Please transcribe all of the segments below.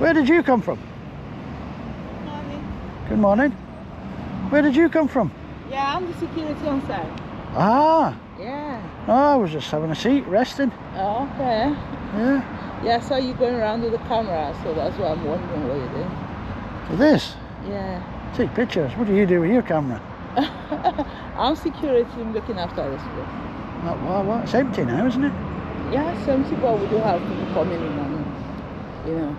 Where did you come from? Good morning. Good morning. Where did you come from? Yeah, I'm the security on site. Ah. Yeah. No, I was just having a seat, resting. Oh, okay. Yeah. Yeah, I saw you going around with the camera, so that's why I'm wondering what you're doing. For this? Yeah. Take pictures. What do you do with your camera? I'm security. I'm looking after this place. What? It's empty now, isn't it? Yeah, it's empty, but we do have people coming in and, you know.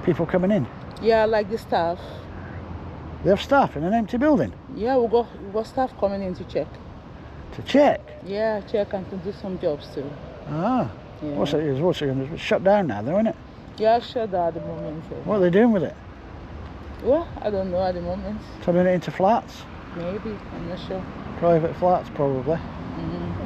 People coming in? Yeah, like the staff. They have staff in an empty building? Yeah, we got staff coming in to check. To check? Yeah, check and to do some jobs too. Ah. Yeah. What's it? It's shut down now, though, isn't it? Yeah, sure that at the moment. So. What are they doing with it? Well, I don't know at the moment. Turning it into flats? Maybe, I'm not sure. Private flats, probably. Mm-hmm.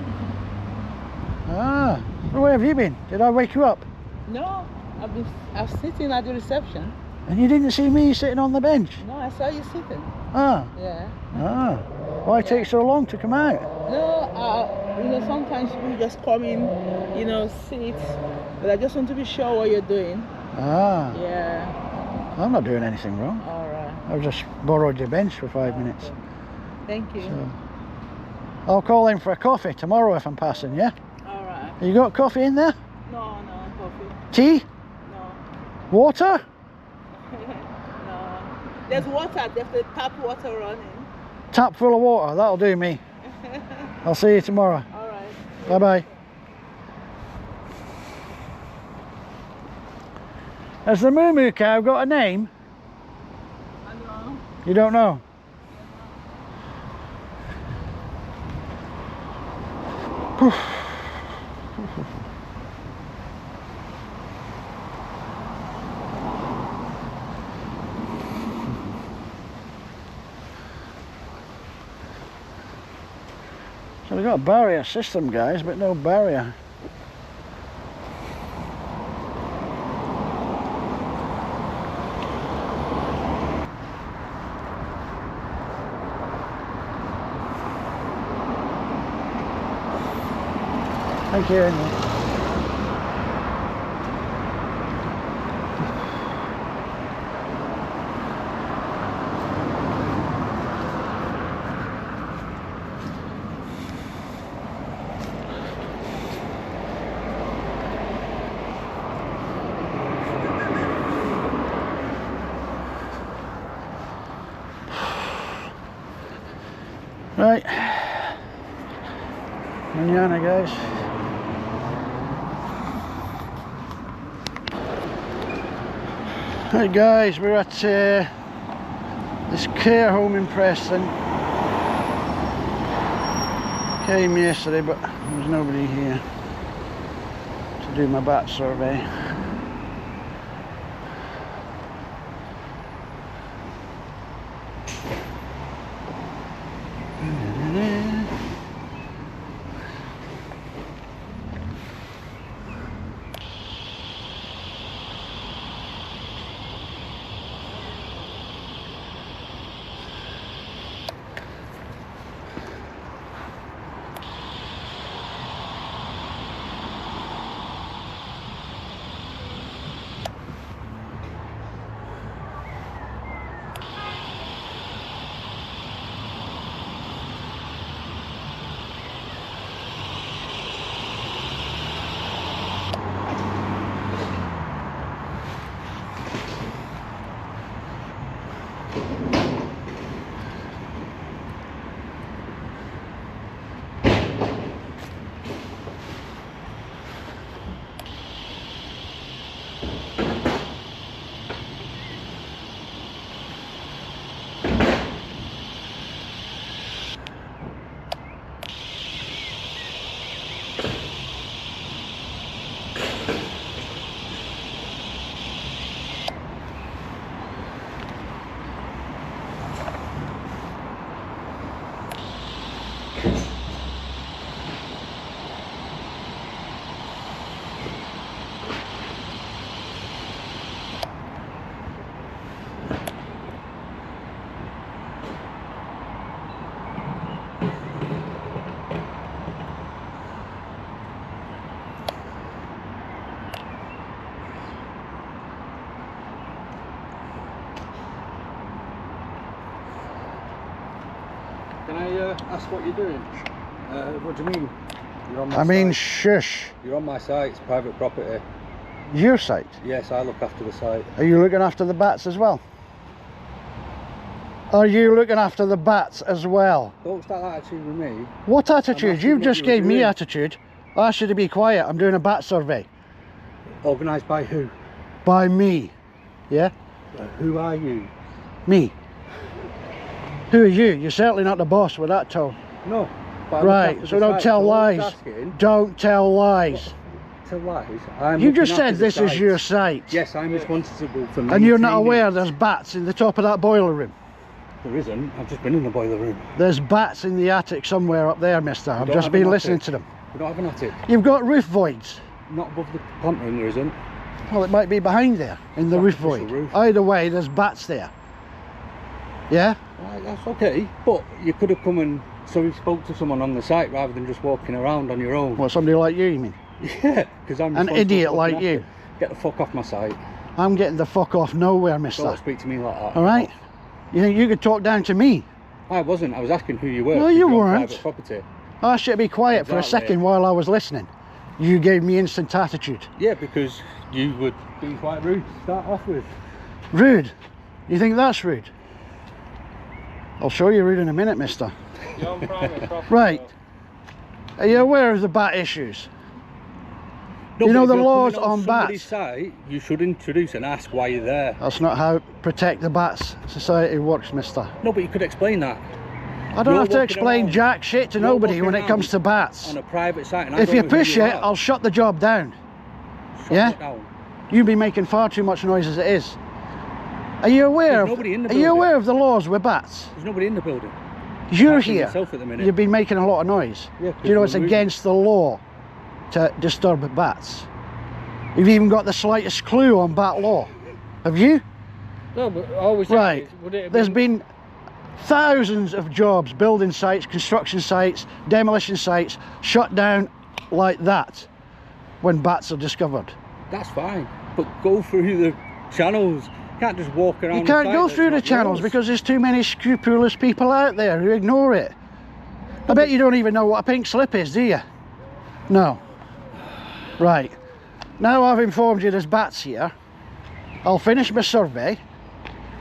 Ah. Well, where have you been? Did I wake you up? No, I'm sitting at the reception. And you didn't see me sitting on the bench? No, I saw you sitting. Ah. Yeah. Ah. Why take so long to come out? No, you know, sometimes people just come in, you know, sit, but I just want to be sure what you're doing. Ah. Yeah. I'm not doing anything wrong. All right. I've just borrowed your bench for 5 minutes. Okay. Thank you. So, I'll call in for a coffee tomorrow if I'm passing, yeah? All right. You got coffee in there? No, coffee. Tea? No. Water? No. There's water. There's the tap water running. Tap full of water, that'll do me. I'll see you tomorrow. All right. Bye-bye. Has the Moo Moo cow got a name? I know. You don't know? So we've got a barrier system, guys, but no barrier. Thank you. Right, manana guys. Right guys, we're at this care home in Preston. Came yesterday but there was nobody here to do my bat survey. ask what you're doing? What do you mean? You're on my I mean, site. shush. You're on my site, it's private property. Your site. Yes, I look after the site. Are you looking after the bats as well? Are you looking after the bats as well? Don't start that attitude with me. What attitude? asking You what just you were gave me doing. attitude. I asked you to be quiet. I'm doing a bat survey. Organised by who? By me. Yeah? Who are you? Me. Who are you? You're certainly not the boss with that tone. No. but I look Right, after so the don't site, tell so I was lies. asking, Don't tell lies. tell lies. I'm You looking just after said the this is site. your site. Yes, I'm responsible for And you're not maintaining aware it. there's bats in the top of that boiler room. There isn't. I've just been in the boiler room. There's bats in the attic somewhere up there, mister. I've don't just have been an listening attic. to them. We don't have an attic. You've got roof voids. Not above the plant room, there isn't. Well, it might be behind there, in the That's roof official void. roof. Either way, there's bats there. Yeah? Right, that's okay. But you could have come and spoke to someone on the site rather than just walking around on your own. Well, somebody like you mean? Yeah, because I'm An responsible idiot for like looking you. after- Get the fuck off my site. I'm getting the fuck off nowhere, mister. Don't speak to me like that. All right? You think you could talk down to me? I wasn't. I was asking who you were. No, 'cause you you're on weren't. Private property. I asked you to be quiet for a Exactly. second while I was listening. You gave me instant attitude. Yeah, because you would be quite rude to start off with. Rude? You think that's rude? I'll show you rude in a minute, mister. You're on private property. Right. Are you aware of the bat issues? No, You know but if the you're laws coming on somebody's bats? site, you should introduce and ask why you're there. That's not how Protect the Bats Society works, mister. No, but you could explain that. I don't You're have to walking explain around- jack shit to you're nobody walking when it around comes to bats. On a private site, and I If don't you know who push you it, are. I'll shut the job down. Shut yeah? it down. You've been making far too much noise as it is. Are you aware There's of, nobody in the are you building. aware of the laws with bats? There's nobody in the building. You're Apart from here. yourself at the minute. You've been making a lot of noise. Yeah, Do you know it's we're moving. against the law to disturb bats? You've even got the slightest clue on bat law. Have you? No, but all we said Right. is, would it have There's been thousands of jobs, building sites, construction sites, demolition sites, shut down like that when bats are discovered. That's fine, but go through the channels. You can't just walk around. You the can't site go that's through the not channels yours. because there's too many scrupulous people out there who ignore it. I bet you don't even know what a pink slip is, do you? No. Right. Now I've informed you there's bats here. I'll finish my survey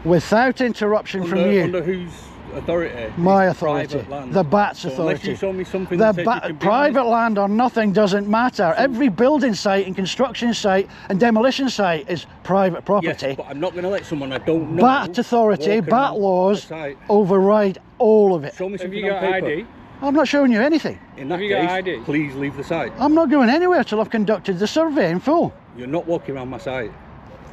without interruption from you. Under whose authority? My It's private authority. land. The bats So authority. Unless you show me something The that says you can be private on land or nothing doesn't matter. Every building site and construction site and demolition site is private it. property. Yes, but I'm not going to let someone I don't know. Bat authority, walk bat around laws the site. override all of it. Show me Have something you got on paper. ID? I'm not showing you anything. In that Have you got case, ID? please leave the site. I'm not going anywhere till I've conducted the survey in full. You're not walking around my site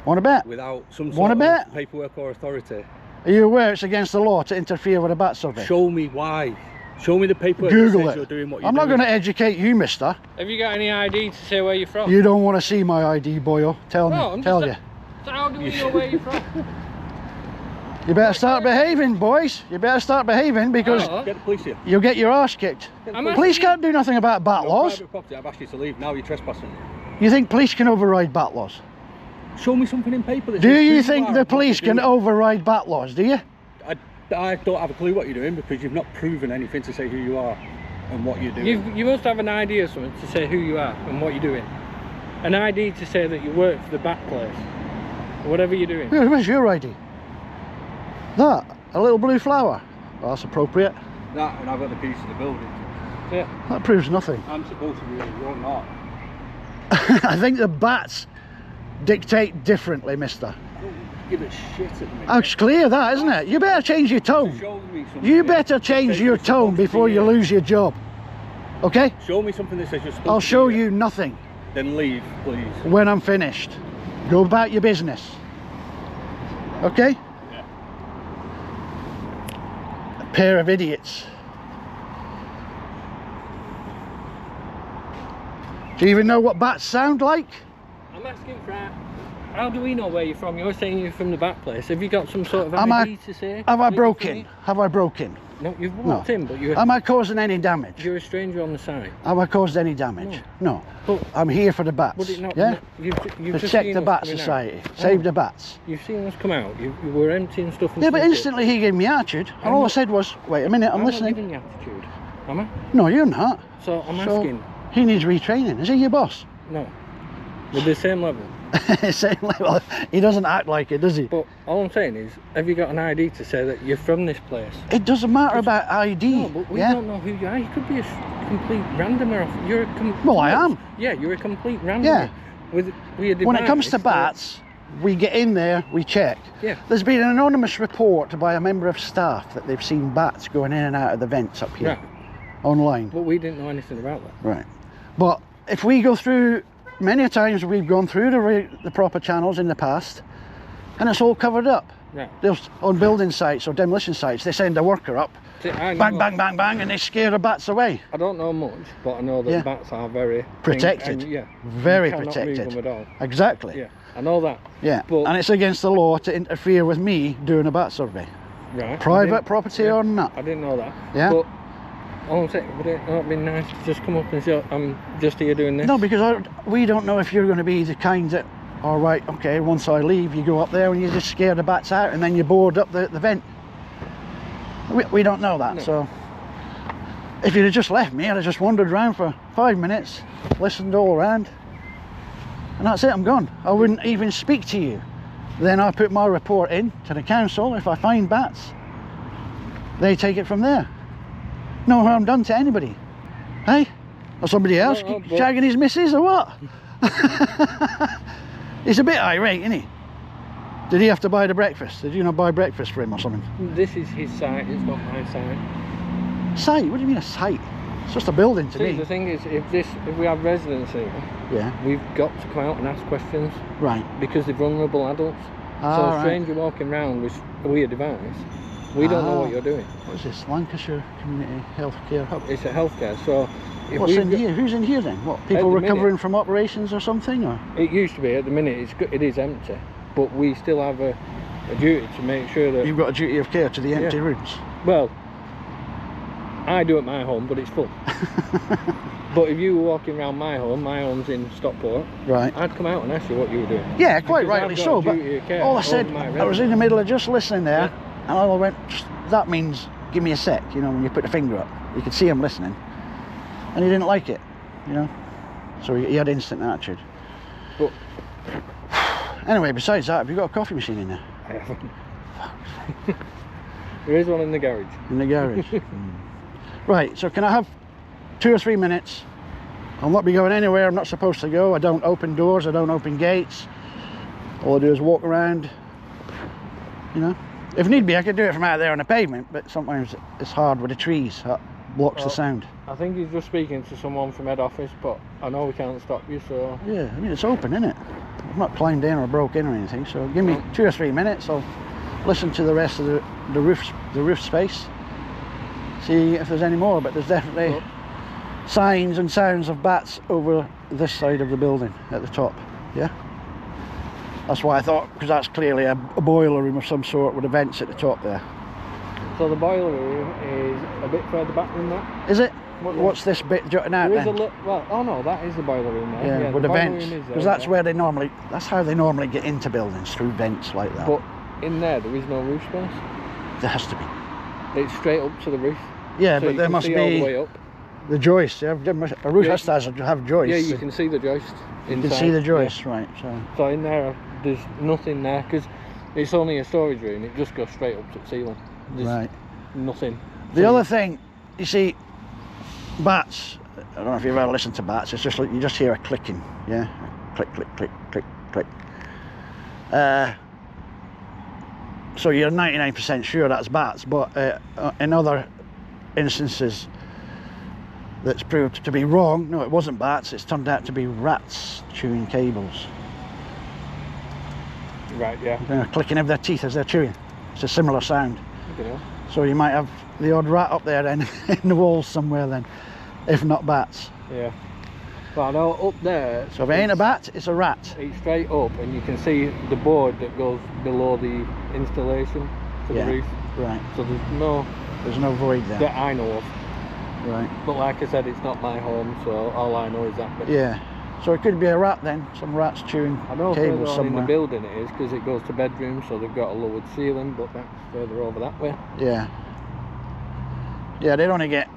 Want to bet? without some Wanna sort bet? of paperwork or authority. Are you aware it's against the law to interfere with a bat survey? Show me why. Show me the paperwork that Google says it. you're doing what you're I'm not doing. going to educate you, mister. Have you got any ID to say where you're from? You don't want to see my ID, boyo. Tell No, me. I'm Tell just you. So how do we know where you're from? You better start behaving, boys. You better start behaving because Oh. Get the police here. you'll get your arse kicked. I'm Police asking- can't do nothing about bat You're laws. private property. I've asked you to leave. Now you're trespassing. You think police can override bat laws? Show me something in paper that Do says who you are think and the what police you're can doing. override bat laws, do you? I don't have a clue what you're doing because you've not proven anything to say who you are and what you're doing. You must have an ID or something to say who you are and what you're doing. An ID to say that you work for the bat place. Or whatever you're doing. Where's your ID? That? A little blue flower? Well, that's appropriate. That and I've got the keys to the building. Yeah. That proves nothing. I'm supposed to be here, you're not. I think the bats dictate differently, mister. Give it shit at the minute. Oh, it's clear that, isn't it? You better change your tone. Show me something You that better says change you're your tone supposed to be before you here. lose your job. Okay? Show me something that says you're supposed I'll to be show here. you nothing Then leave, please. when I'm finished. Go about your business. Okay? Yeah. A pair of idiots. Do you even know what bats sound like? I'm asking for how do we know where you're from? You're saying you're from the bat place. Have you got some sort of Am ID to say? Have I that you're from broken? here? Have I broken? No, you've walked in, but Am I causing any damage? you're a stranger on the site. Have I caused any damage? No. But I'm here for the bats. would it not? yeah? You've just Protect seen the us Bat coming out. Society. Save the bats. You've seen us come out. You were emptying stuff. And Yeah, but stuff. instantly he gave me attitude. And all I said was, wait a minute, I'm I'm listening. not giving you attitude, am I? No, you're not. So I'm So, asking. he needs retraining. Is he your boss? No. With the same level. Same level. He doesn't act like it, does he? But all I'm saying is, have you got an ID to say that you're from this place? It doesn't matter about ID. No, but we yeah? don't know who you are. You could be a complete randomer. You're a Well, I am. Yeah, you're a complete randomer. Yeah. With your When it comes to device, bats, we get in there, we check. Yeah. There's been an anonymous report by a member of staff that they've seen bats going in and out of the vents up here. Right. Online. But we didn't know anything about that. Right. But if we go through, many times we've gone through the proper channels in the past, and it's all covered up. Right. There's, on building sites or demolition sites, they send a worker up, See, I know, bang, bang, bang, bang, and they scare the bats away. I don't know much, but I know that Yeah. bats are very Protected. and yeah, Very you cannot protected. Move them at all. Exactly. Yeah, I know that. Yeah. But- And it's against the law to interfere with me doing a bat survey. Right. I Private didn't- property yeah, or not. I didn't know that. Yeah. But all I'm saying, would it not be nice to just come up and say, I'm just here doing this? No, because we don't know if you're going to be the kind that, all right, okay, once I leave, you go up there and you just scare the bats out and then you board up the vent. We don't know that, No. so if you'd have just left me, I'd have just wandered around for 5 minutes, listened all around, and that's it, I'm gone. I wouldn't even speak to you. Then I put my report in to the council. If I find bats, they take it from there. No harm done to anybody. Hey? Or somebody else No, but- shagging his missus or what? He's a bit irate, isn't he? Did he have to buy the breakfast? Did you not buy breakfast for him or something? This is his site, it's not my site. Site? What do you mean a site? It's just a building to See, me. the thing is, if we have residents here, Yeah, we've got to come out and ask questions right. because they're vulnerable adults. So Ah, a right. stranger walking around with a weird device, we don't know Ah. what you're doing. What is this? Lancashire Community Healthcare Hub. It's a healthcare, so if What's we've in got- here? Who's in here then? What, people the minute- recovering from operations or something? Or? It used to be, at the minute it is empty, but we still have a duty to make sure that, You've got a duty of care to the empty Yeah. rooms. well, I do at my home, but it's full. But if you were walking around my home's in Stockport, Right. I'd come out and ask you what you were doing. Yeah, quite Because I've rightly got so, a but duty of care all I over said, my I was in residents. the middle of just listening there, and I went, that means give me a sec, you know, when you put the finger up. You could see him listening, and he didn't like it, you know, so he had instant attitude. But Anyway, besides that, have you got a coffee machine in there? I haven't. There is one in the garage. In the garage? Right, so can I have 2 or 3 minutes? I'll not be going anywhere I'm not supposed to go. I don't open doors, I don't open gates. All I do is walk around, you know. If need be, I could do it from out there on the pavement, but sometimes it's hard with the trees. That blocks the Well, sound. I think he's just speaking to someone from head office, but I know we can't stop you, so Yeah, I mean, it's open, isn't it? I've not climbed in or broke in or anything, so give me 2 or 3 minutes. I'll listen to the rest of the roof space, see if there's any more, but there's definitely Well- signs and sounds of bats over this side of the building at the top. Yeah, that's why I thought, because that's clearly a boiler room of some sort with the vents at the top there. So the boiler room is a bit further back than that. Is it? What- What's this bit jutting out There is a then? little, well, oh no, that is the boiler room there. Yeah, with the boiler vents, room is there, because that's yeah. where they normally, that's how they normally get into buildings, through vents like that. But in there is no roof space. There has to be. It's straight up to the roof. Yeah, so but you there can must see all the be way up. the joist. Yeah, a roof Yeah, has to have joists. Yeah, you can see the joist. You Inside. can see the Yeah. joist, right? So So in there, there's nothing there because it's only a storage room. It just goes straight up to the ceiling. There's right. nothing. The So other thing, you see, bats. I don't know if you've ever listened to bats. It's just like you just hear a clicking. Yeah, click, click, click, click, click. So you're 99% sure that's bats, but in other instances that's proved to be wrong, no, it wasn't bats, it's turned out to be rats chewing cables. Right, yeah. They're clicking of their teeth as they're chewing. It's a similar sound. You know. So you might have the odd rat up there then in the walls somewhere then, if not bats. Yeah. But I know up there. So if it ain't a bat, it's a rat. It's straight up, and you can see the board that goes below the installation to Yeah. the roof. Right. So there's no There's no void there. that I know of. Right. But like I said, it's not my home, so all I know is that bit. Yeah. So it could be a rat then. Some rats chewing I know further cables on in the somewhere. building it is, because it goes to bedrooms, so they've got a lowered ceiling, but that's further over that way. Yeah. Yeah, they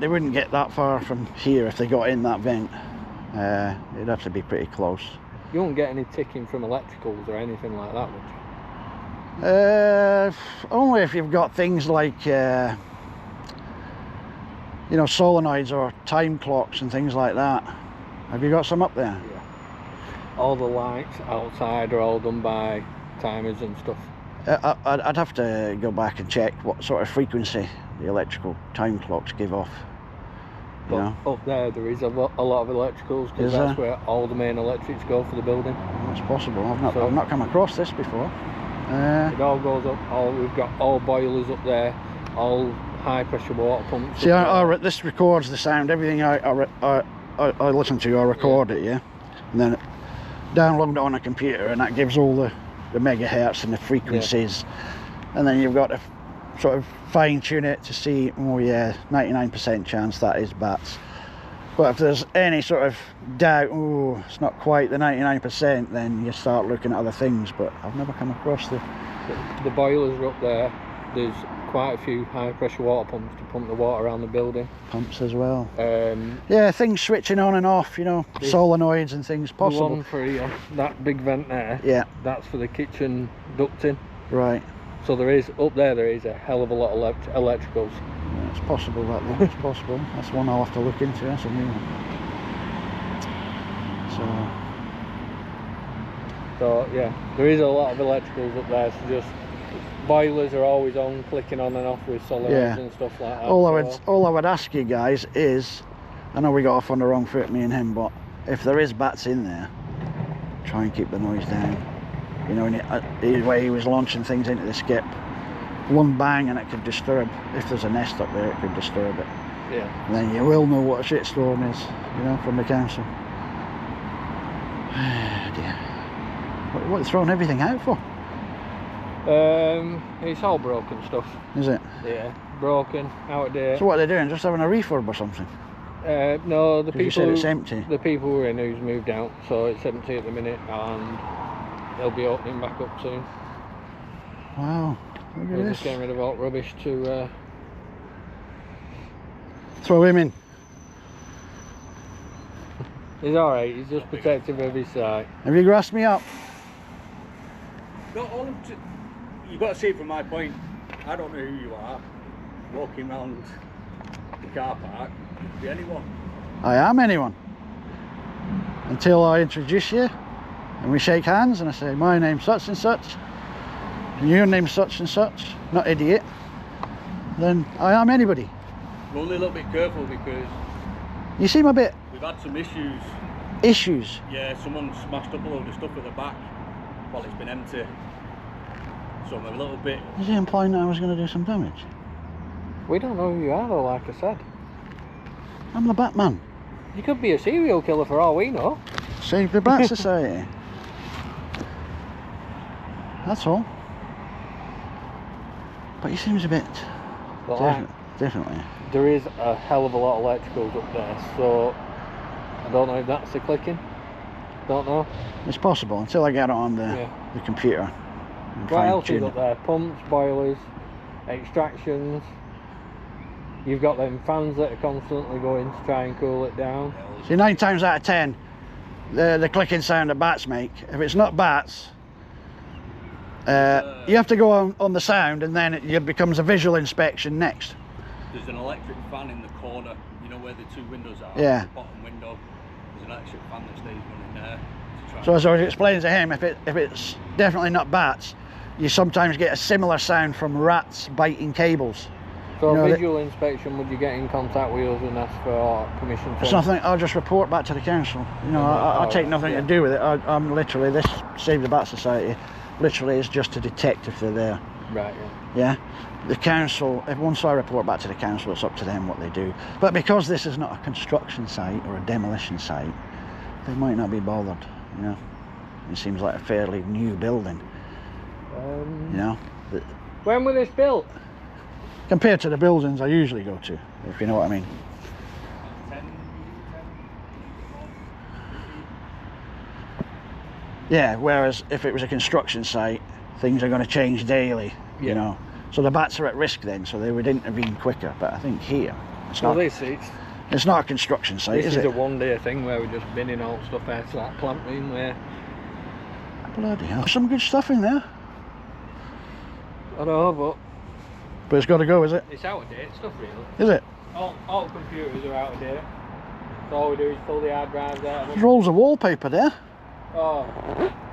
wouldn't get that far from here if they got in that vent. It'd have to be pretty close. You won't get any ticking from electricals or anything like that, would you? Only if you've got things like you know, solenoids or time clocks and things like that. Have you got some up there? Yeah. All the lights outside are all done by timers and stuff. I'd have to go back and check what sort of frequency the electrical time clocks give off. You But know, up there is a lot of electricals, Is because there? that's where all the main electrics go for the building. that's possible. I've So- not come across this before. It all goes up. We've got all boilers up there, all high pressure water pumps. See, up there. this records the sound. Everything I listen to, I record it, yeah, and then download it on a computer, and that gives all the megahertz and the frequencies, and then you've got to sort of fine tune it to see. Oh yeah, 99% chance that is bats. But if there's any sort of doubt, oh, it's not quite the 99%, then you start looking at other things. But I've never come across the boilers are up there. There's quite a few high pressure water pumps to pump the water around the building. pumps as well. Um, Yeah, things switching on and off, you know, This- solenoids and things The possible. one for here, that big vent there, Yeah, that's for the kitchen ducting. right. So there is a hell of a lot of electricals. Yeah, it's possible that then. It's possible. That's one I'll have to look into. That's a new one. So yeah, there is a lot of electricals up there. So just boilers are always on, clicking on and off with solenoids Yeah. and stuff like that. All so- I would ask you guys is, I know we got off on the wrong foot, me and him, but if there is bats in there, try and keep the noise down. You know, the way he was launching things into the skip, one bang and it could disturb. If there's a nest up there, it could disturb it. Yeah. And then you will know what a shitstorm is, you know, from the council. Dear. What are you throwing everything out for? It's all broken stuff. Is it? Yeah, broken, out of date. So what are they doing? Just having a refurb or something? No, the 'Cause you said people. it's empty. The people who are in who's moved out, so it's empty at the minute, and they'll be opening back up soon. Wow. Look at We're this. just getting rid of all rubbish to. Throw him in. He's alright. He's just protective of his site. Have you grassed me up? No, you've got to see it from my point. I don't know who you are. Walking around the car park, could be anyone. I am anyone. Until I introduce you and we shake hands and I say, my name's such and such, and your name's such and such, not idiot, then I am anybody. We're only a little bit careful because You seem a bit we've had some issues. issues. Yeah, someone smashed up a load of stuff at the back while it's been empty. So I'm a little bit. Is he implying that I was going to do some damage? We don't know who you are, though. Like I said, I'm the Batman. you could be a serial killer for all we know. Save the Bat Society. That's all. But he seems a bit... But like, Definitely. there is a hell of a lot of electricals up there, so I don't know if that's the clicking. Don't know. It's possible until I get it on Yeah. the computer. And What else is fine-tune up there? Pumps, boilers, extractions. You've got them fans that are constantly going to try and cool it down. See, 9 times out of 10, the clicking sound that bats make, if it's not bats, you have to go on the sound and then it becomes a visual inspection next. There's an electric fan in the corner, you know where the two windows are? Yeah. The bottom window. There's an electric fan that stays running there. To try So as I was explaining to him, if it's definitely not bats, you sometimes get a similar sound from rats biting cables. So You know, visual inspection, would you get in contact with us and ask for permission It's from? nothing, I'll just report back to the council. You know, I take nothing to yeah. do with it. I'm literally, this Save the Bat Society, literally is just to detect if they're there. Right, Yeah, yeah. the council, once I report back to the council, it's up to them what they do. But because this is not a construction site or a demolition site, they might not be bothered, you know. It seems like a fairly new building, you know. When was this built? compared to the buildings I usually go to, if you know what I mean. Yeah, whereas if it was a construction site, things are going to change daily, you Yeah. know. So the bats are at risk then, so they would intervene quicker. But I think here, it's Well, not. It's not a construction site, this is is it? a one-day thing where we're just binning all stuff out to that plant room where Bloody hell, some good stuff in there. I know, But it's got to go, is it? but it's out of date stuff really. Is it? All computers are out of date. So all we do is pull the hard drives out of There's them. rolls of wallpaper there. Oh,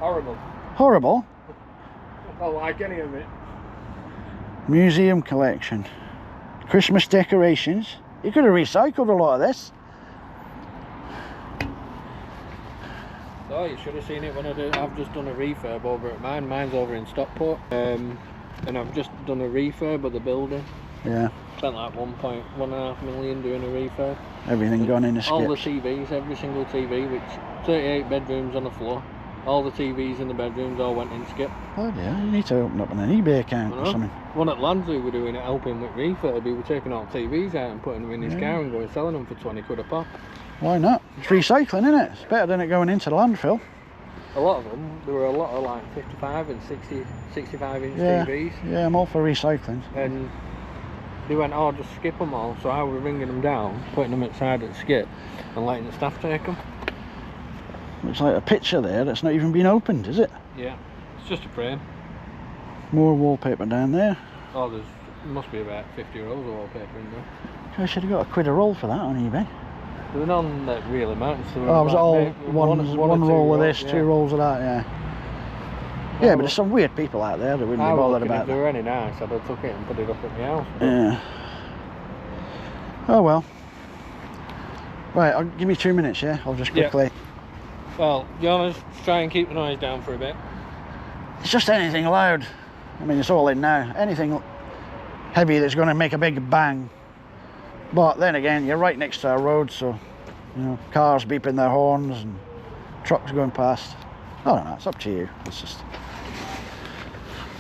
horrible. Horrible. I don't like any of it. Museum collection. Christmas decorations. You could have recycled a lot of this. Oh, you should have seen it when I've just done a refurb over at mine. Mine's over in Stockport. And I've just done a refurb of the building. Yeah, Spent like 1.5 million doing a refurb. everything gone in the All the skips. TVs, every single TV, which 38 bedrooms on the floor. All the TVs in the bedrooms all went in skip. Bloody hell, you need to open up an eBay account I or know. something. One at Landsley were doing it, helping with refurb. He were taking all TVs out and putting them in his Yeah. car and going selling them for 20 quid a pop. Why not? It's recycling, isn't it? It's better than it going into the landfill. A lot of them, there were a lot of like 55 and 60, 65 inch Yeah. TVs. Yeah, I'm all for recycling. And they went, oh, just skip them all. So I was ringing them down, putting them outside at skip and letting the staff take them. Looks like a picture there that's not even been opened, is it? Yeah, it's just a frame. More wallpaper down there. Oh, there must be about 50 rolls of wallpaper in there. I should have got a quid a roll for that on eBay. There were none that really matters. Oh, was it all one or roll of two this, rolls, two yeah. rolls of that, yeah. Yeah, but there's some weird people out there that wouldn't I be was bothered looking, about if they that. were any nice, I'd have took it and put it up at my house. But Yeah. Oh well. Right, I'll give me 2 minutes, yeah? I'll just Yeah. quickly. well, you want to try and keep the noise down for a bit? It's just anything loud. I mean, it's all in now. Anything heavy that's going to make a big bang. But then again, you're right next to a road, so, you know, cars beeping their horns and trucks going past. I don't know, it's up to you. It's just...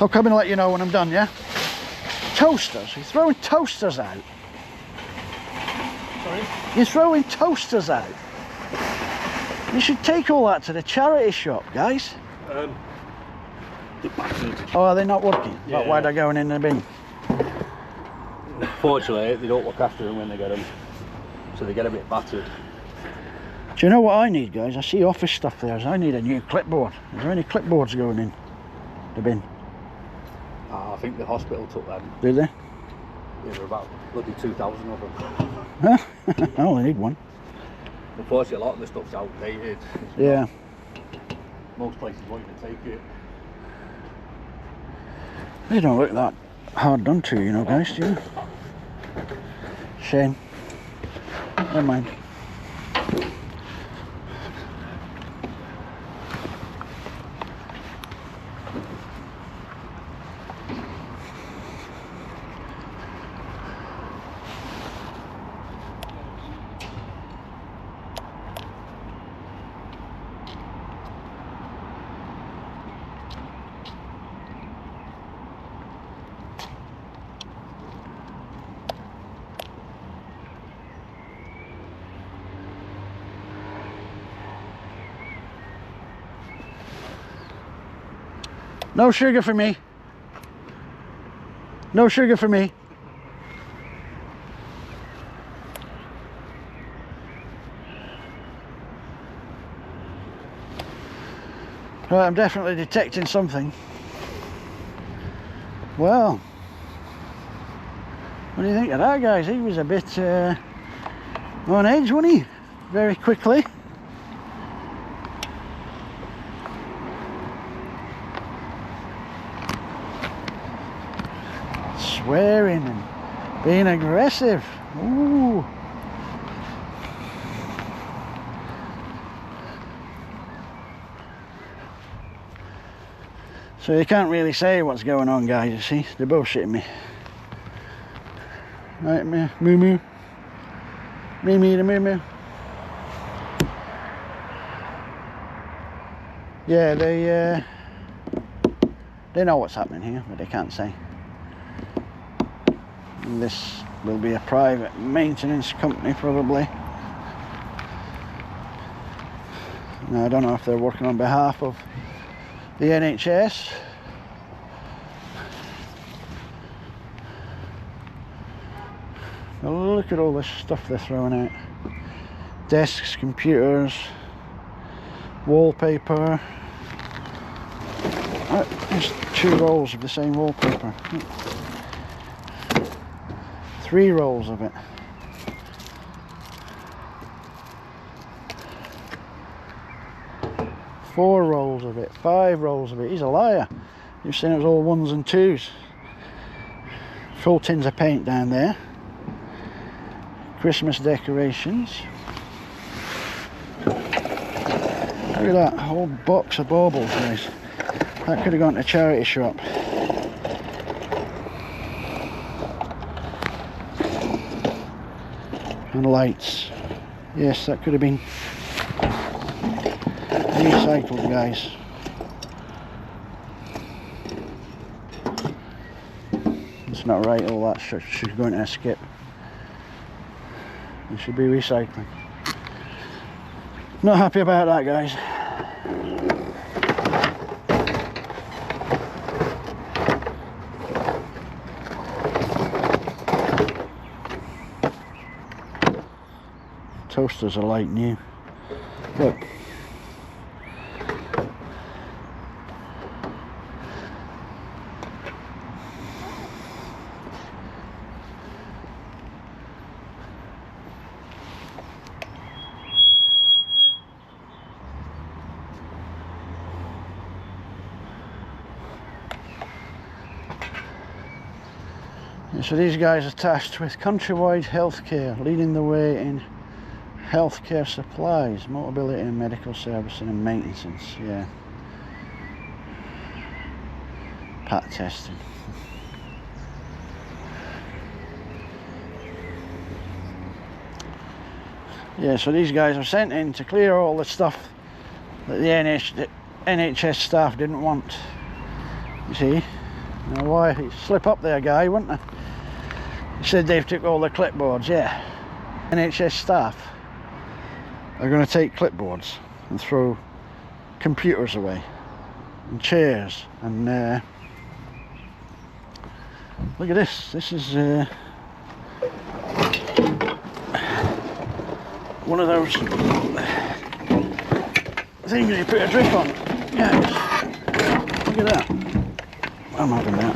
I'll come and let you know when I'm done, yeah? Toasters, you're throwing toasters out. Sorry? You're throwing toasters out. You should take all that to the charity shop, guys. The battered. Oh, are they not working? Yeah. But why they're going in the bin? Unfortunately, they don't look after them when they get them, so they get a bit battered. Do you know what I need, guys? I see office stuff there. I need a new clipboard. Is there any clipboards going in the bin? I think the hospital took them. Did they? There were about bloody 2,000 of them. Huh? I only need one. Unfortunately, a lot of the stuff's outdated. Yeah. Most places won't even take it. They don't look that hard done to, you know, guys, do you? Shame. Never mind. No sugar for me. No sugar for me. Right, I'm definitely detecting something. Well, what do you think of that, guys? He was a bit on edge, wasn't he? Very quickly. Swearing and being aggressive. Ooh. So you can't really say what's going on, guys, you see? They're bullshitting me. Right, moo moo. Mimi the moo moo. Yeah, they know what's happening here, but they can't say. And this will be a private maintenance company probably. Now I don't know if they're working on behalf of the NHS. Well, look at all this stuff they're throwing out. Desks, computers, wallpaper. There's 2 rolls of the same wallpaper. 3 rolls of it. 4 rolls of it. 5 rolls of it. He's a liar. You've seen it was all 1s and 2s. Full tins of paint down there. Christmas decorations. Look at that whole box of baubles, guys. That could have gone to a charity shop. And lights. Yes, that could have been recycled, guys. It's not right, all that should go into a skip. It should be recycling. Not happy about that, guys. Toasters are like new. Look. So these guys are tasked with Countrywide Healthcare, leading the way in healthcare supplies, mobility and medical servicing and maintenance. Yeah. Pat testing. Yeah, so these guys are sent in to clear all the stuff that the NHS staff didn't want. You see? Now why? He'd slip up there, guy, wouldn't they? He said they've took all the clipboards. Yeah. NHS staff are going to take clipboards and throw computers away and chairs and look at this. This is one of those things you put a drip on. Yeah. Look at that. I'm having that.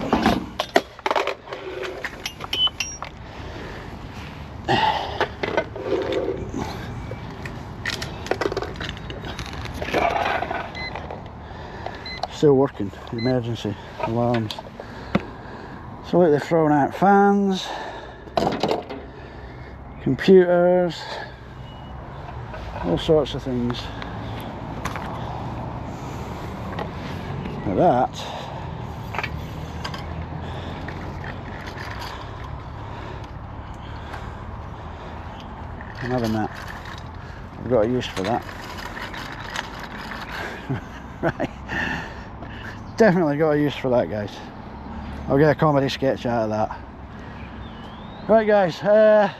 Still working, emergency alarms. So look, they're throwing out fans, computers, all sorts of things. Like that. I'm having that. I've got a use for that. Right. Definitely got a use for that, guys. I'll get a comedy sketch out of that. Right, guys. Yeah,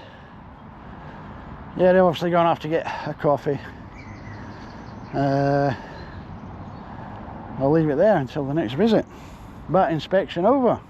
they're obviously going to have to get a coffee. I'll leave it there until the next visit. Bat inspection over.